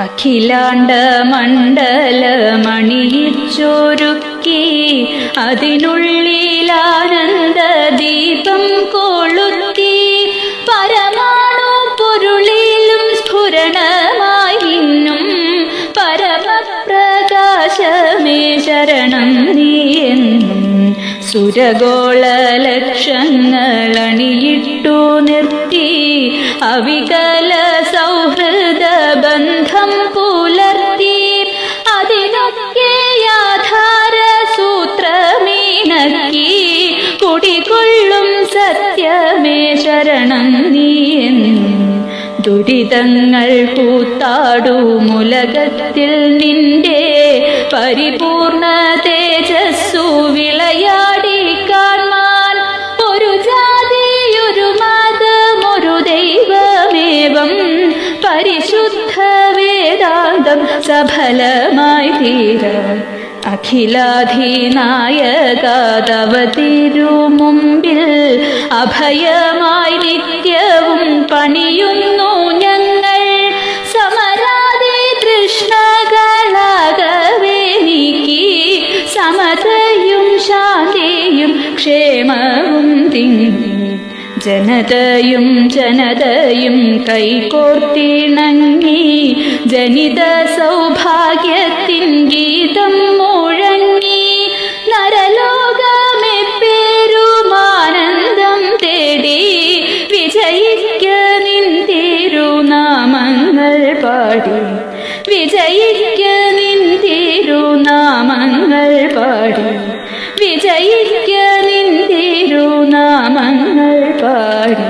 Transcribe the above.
അഖിലാണ്ട മണ്ഡലമണിയിച്ചൊരുക്കി അതിനുള്ളിലാനന്ദ ദീപം കൊളുത്തി പരമാണു പൊരുളിലും സ്ഫുരണമായി ഇന്നും പരമപ്രകാശമേ ശരണം നീയെന്നും സുരഗോള ലക്ഷങ്ങളണിയിട്ടു നിർത്തി അവികല സൗഹൃദ ബന്ധം പുലർത്തി അതിനൊക്കെ ആധാര സൂത്രമീണക്കി കുടികൊള്ളും സത്യമേ ശരണം നീയെന്നും ദുരിതങ്ങൾ കൂത്താടുമുലകത്തിൽ നിന്റെ പരിപൂർണ തേജസ്സു വിളയാടി കാണാൻ ഒരു ജാതിയൊരു മതമൊരു ദൈവമേവം പരിശുദ്ധ വേദാന്തം സഫലമായി തീരാൻ അഖിലാധിനായക തവ തിരുമുമ്പിൽ അഭയമായി നിത്യവും പണിയുന്നു ഞങ്ങൾ സമരാതി തൃഷ്ണകളാകവേ നീക്കി സമതയും ശാന്തിയും ക്ഷേമവും തിങ്ങി ജനതയും കൈകോർത്തിണങ്ങി ജനിത സൗഭാഗ്യത്തിൻ ഗീതം മുഴങ്ങി നരലോകമെ പേരുമാനന്ദം തേടി വിജയിക്ക നിൻ തിരുനാമങ്ങൾ പാടി വിജയിക്ക നിൻ തിരുനാമങ്ങൾ പാടി വിജയിക്ക നിൻ തിരുനാമങ്ങൾ പാടി